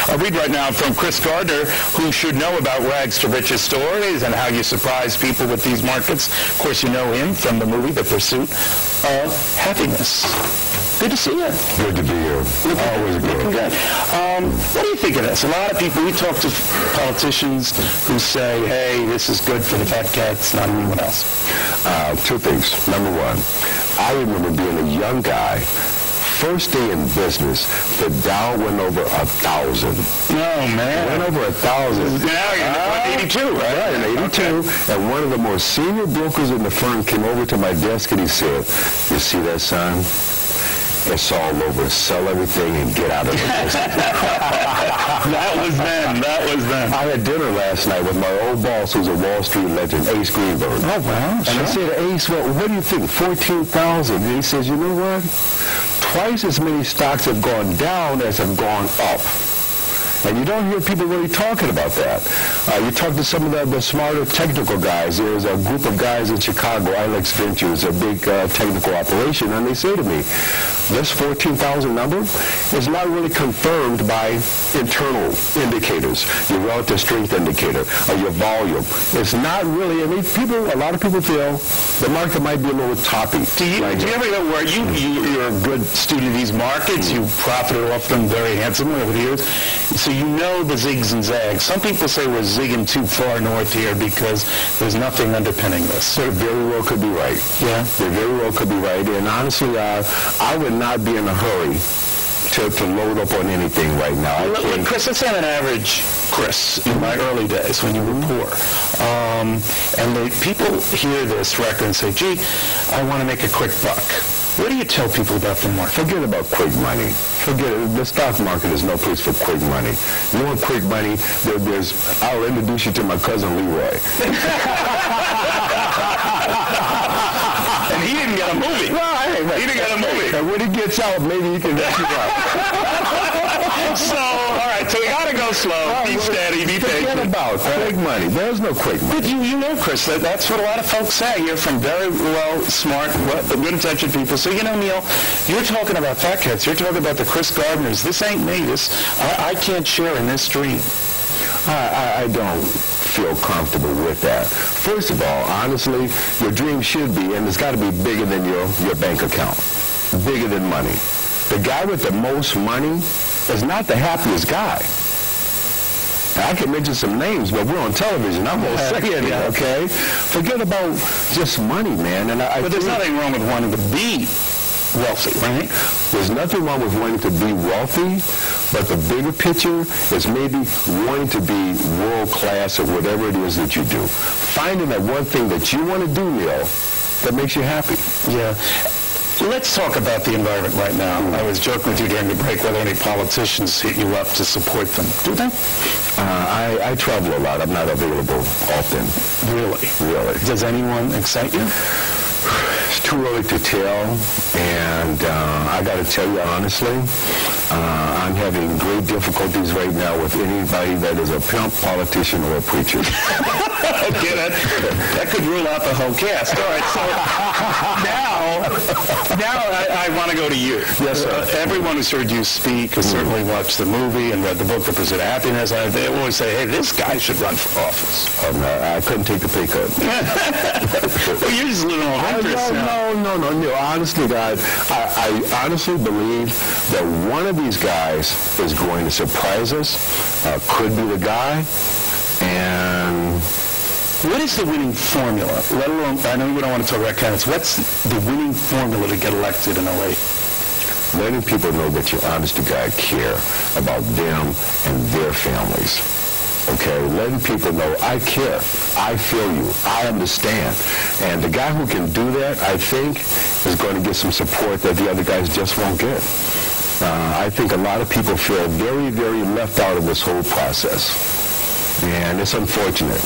I'll read right now from Chris Gardner, who should know about rags to riches stories and how you surprise people with these markets. Of course, you know him from the movie The Pursuit of Happyness. Good to see you. Good to be here. Always good. Looking good. What do you think of this? A lot of people, we talk to politicians who say, hey, this is good for the fat cats, not anyone else. Two things. Number one, I remember being a young guy. First day in business, the Dow went over 1,000. Oh, man. It went over 1,000. Now you're 82, right? Right, in 82. Okay. And one of the more senior brokers in the firm came over to my desk and he said, you see that, son? It's all over. Sell everything and get out of the business. That was then. I had dinner last night with my old boss, who's a Wall Street legend, Ace Greenberg. Oh, wow. And I said, Ace, well, what do you think? 14,000. And he says, you know what? Twice as many stocks have gone down as have gone up. And you don't hear people really talking about that. You talk to some of the smarter technical guys. There's a group of guys in Chicago, Ilex Ventures, a big technical operation, and they say to me, this 14,000 number is not really confirmed by internal indicators, your relative strength indicator, or your volume. It's not really, I mean, a lot of people feel the market might be a little toppy. Do you ever know where you're a good student of these markets, you profited off them very handsomely over the years, so you know the zigs and zags. Some people say we're zigging too far north here because there's nothing underpinning this. They very well could be right. Yeah. They very well could be right. And honestly, I would not be in a hurry to load up on anything right now. Look, Chris, let's have an average Chris in my early days when you were poor. And the people hear this record and say, gee, I want to make a quick buck. What do you tell people about the market? Forget about quick money. Forget it. The stock market is no place for quick money. You want quick money, I'll introduce you to my cousin Leroy. And he didn't get a movie. Well, he didn't get a movie. And when he gets out, maybe he can mess you up. So, all right, so we got to go slow. Be steady, be patient. Forget about quick money. There's no quick money. But you know, Chris, that's what a lot of folks say. You're from very well, smart, good-intentioned people. So, you know, Neil, you're talking about fat cats. You're talking about the Chris Gardners. This ain't me. I can't share in this dream. I don't feel comfortable with that. First of all, honestly, your dream should be, and it's got to be bigger than your bank account, bigger than money. The guy with the most money is not the happiest guy. Now, I can mention some names, but we're on television. I'm going to say it, okay? Forget about just money, man. But there's nothing wrong with wanting to be wealthy, right? There's nothing wrong with wanting to be wealthy, but the bigger picture is maybe wanting to be world-class at whatever it is that you do. Finding that one thing that you want to do, Neil, that makes you happy. Yeah. Let's talk about the environment right now. I was joking with you during the break whether any politicians hit you up to support them. Do they? I travel a lot. I'm not available often. Really? Really. Does anyone excite you? It's too early to tell, and I got to tell you honestly, I'm having great difficulties right now with anybody that is a pimp, politician, or a preacher. Okay, that could rule out the whole cast. All right, so now I want to go to you. Yes, sir. Everyone who's heard you speak has certainly watched the movie and read the book, The Pursuit of Happyness. They always say, hey, this guy should run for office. Oh, no, I couldn't take the pay cut. Well, you're just living on interest now. No. Honestly, guys, I honestly believe that one of these guys is going to surprise us, could be the guy, and... What is the winning formula? Let alone, I know you don't want to talk about candidates. What's the winning formula to get elected in 08? Letting people know that you honest to God care about them and their families. Okay, letting people know I care, I feel you, I understand. And the guy who can do that, I think, is going to get some support that the other guys just won't get. I think a lot of people feel very, very left out of this whole process. And it's unfortunate.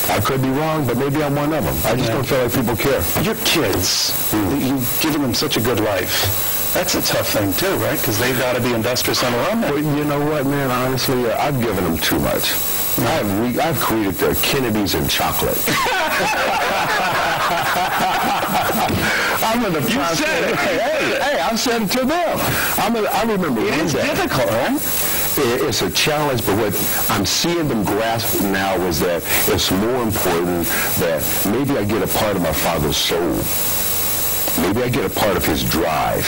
I could be wrong, but maybe I'm one of them. I just don't feel like people care. Your kids, you've given them such a good life. That's a tough thing, too, right? Because they've got to be industrious on their own. Well, you know what, man? Honestly, I've given them too much. I've created the Kennedys and chocolate. I'm in the process. You said it. Hey, I've said it to them. I remember it is difficult, right? it's a challenge, but what I'm seeing them grasp now is that it's more important that maybe I get a part of my father's soul. Maybe I get a part of his drive.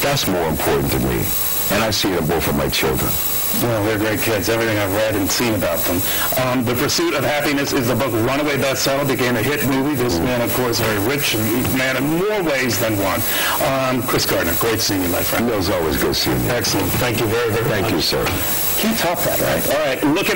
That's more important to me. And I see it in both of my children. Well, they're great kids. Everything I've read and seen about them. The Pursuit of Happyness is the book runaway bestseller, became a hit movie. This man, of course, very rich and man in more ways than one. Chris Gardner, great seeing you, my friend. It was always good seeing you. Excellent. Thank you very, very much. Thank you, sir. Can't top that, right? All right. Looking